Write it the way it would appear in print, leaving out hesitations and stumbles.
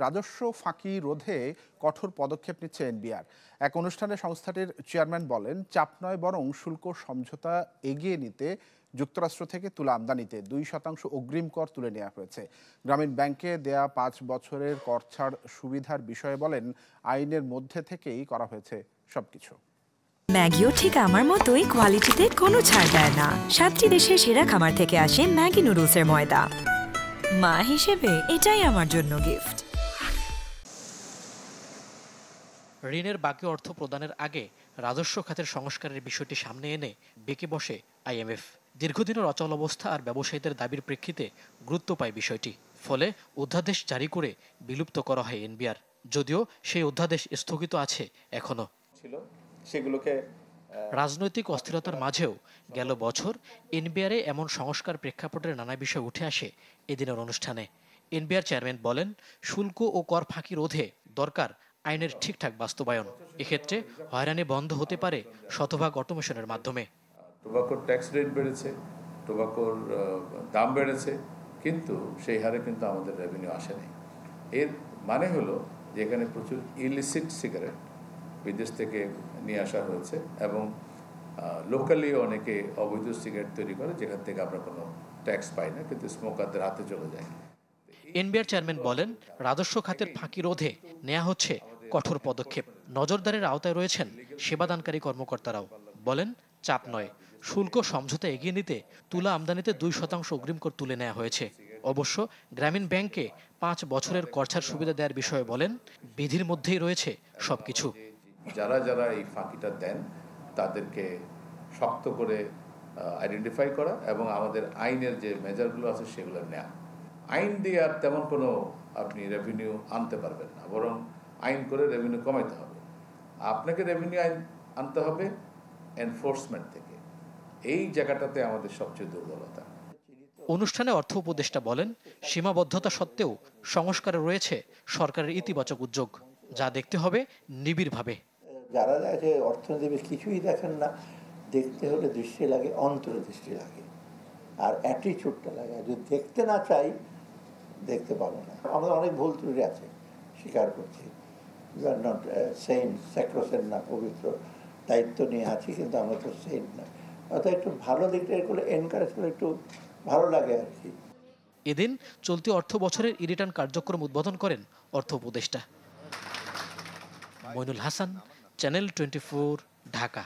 রাজস্ব ফাঁকি রোধে কঠোর পদক্ষেপ নিচ্ছে এনবিআর। এক অনুষ্ঠানে সংস্থাটির চেয়ারম্যান বলেন, চাপ নয় বরং শুল্ক সমঝোতা এগিয়ে নিতে যুক্তরাষ্ট্র থেকে তুলা আমদানিতে 2% অগ্রিম কর তুলে নেওয়া হয়েছে। গ্রামীণ ব্যাংকে দেয়া 5 বছরের কর ছাড় সুবিধার বিষয়ে বলেন, আইনের মধ্যে থেকেই করা হয়েছে সবকিছু। ম্যাগিও ঠিক আমার মতোই কোয়ালিটিতে কোনো ছাড় দেয় না। 7টি দেশের সেরা খামার থেকে আসে ম্যাগি নুডলসের ময়দা। মা হিসেবে এটাই আমার জন্য গিফট। ঋণের বাকি অর্থ প্রদানের আগে রাজস্ব খাতের সংস্কারের বিষয়টি সামনে এনে বেঁকে বসে আইএমএফ। দীর্ঘদিনের অচল অবস্থা আর ব্যবসায়ীদের দাবির প্রেক্ষিতে গুরুত্ব পায় বিষয়টি। ফলে অধ্যাদেশ জারি করে বিলুপ্ত করা হয় এনবিআর। যদিও সেই অধ্যাদেশ স্থগিত আছে এখনো। রাজনৈতিক অস্থিরতার মাঝেও গেল বছর এনবিআরে এমন সংস্কার প্রেক্ষাপটের নানা বিষয় উঠে আসে এদিনের অনুষ্ঠানে। এনবিআর চেয়ারম্যান বলেন, শুল্ক ও কর ফাঁকি রোধে দরকার আইনের ঠিকঠাক বাস্তবায়ন। এক্ষেত্রে হয়রানি বন্ধ হতে পারে শতভাগ অটোমেশনের মাধ্যমে। টোবাকোর ট্যাক্স রেট বেড়েছে, টোবাকোর দাম বেড়েছে, কিন্তু সেই হারে কিন্তু আমাদের রেভিনিউ আসেনি। এর মানে হলো যে এখানে প্রচুর ইলিসিট সিগারেট বিদেশ থেকে নিয়ে আসা হয়েছে এবং লোকালি অনেকে অবৈধ সিগারেট তৈরি করে, যেখান থেকে আমরা কোনো ট্যাক্স পাই না, কিন্তু স্মোকারদের হাতে চলে যায়। এনবিআর চেয়ারম্যান বলেন, রাজস্ব খাতের ফাঁকি রোধে নেওয়া হচ্ছে কঠোর পদক্ষেপ। নজরদারির আওতায় রয়েছেন সেবাদানকারী কর্মকর্তারাও। বলেন, চাপ নয়, শুল্ক সমঝোতা এগিয়ে নিতে তুলা আমদানিতে 2% অগ্রিম কর তুলে নেওয়া হয়েছে। অবশ্য গ্রামীণ ব্যাংকে 5 বছরের করছাড় সুবিধা দেওয়ার বিষয়ে বলেন, বিধির মধ্যেই রয়েছে সবকিছু। যারা যারা এই ফাঁকিটা দেন তাদেরকে শক্ত করে আইডেন্টিফাই করা এবং আমাদের আইনের যে মেজারগুলো আছে সেগুলো নেওয়া। আইন দিয়ে আর তেমন কোনো আপনি রেভিনিউ আনতে পারবেন না, বরং আইন করে রেভিনিউ কমাইতে হবে। আপনাকে রেভিনিউ আইন আনতে হবে এনফোর্সমেন্ট থেকে। এই জায়গাটাতে আমাদের সবচেয়ে দুর্বলতা। অনুষ্ঠানে অর্থ উপদেষ্টা বলেন, সীমাবদ্ধতা সত্ত্বেও সংস্কারে রয়েছে সরকারের ইতিবাচক উদ্যোগ, যা দেখতে হবে নিবিড়ভাবে। যারা দেখে অর্থনীতি কিছুই দেখেন না, দেখতে হলে দৃষ্টি লাগে, অন্তর্দৃষ্টি লাগে, আর অ্যাটিচিউডটা লাগে। যদি দেখতে না চাই, দেখতে পাবো না। আমাদের অনেক ভুল ত্রুটি আছে, স্বীকার করছি। ইউ আর নট সেইন্ট, স্যাক্রোসেন্ট না, পবিত্র দায়িত্ব নিয়ে আছি, কিন্তু আমরা তো সেইন্ট না। অর্থাৎ একটু ভালো দিকটা করলে, এনকারেজ করলে একটু ভালো লাগে আর কি। এদিন চলতি অর্থ বছরের রিটার্ন কার্যক্রম উদ্বোধন করেন অর্থ উপদেষ্টা। মইনুল হাসান, চ্যানেল 24, ঢাকা।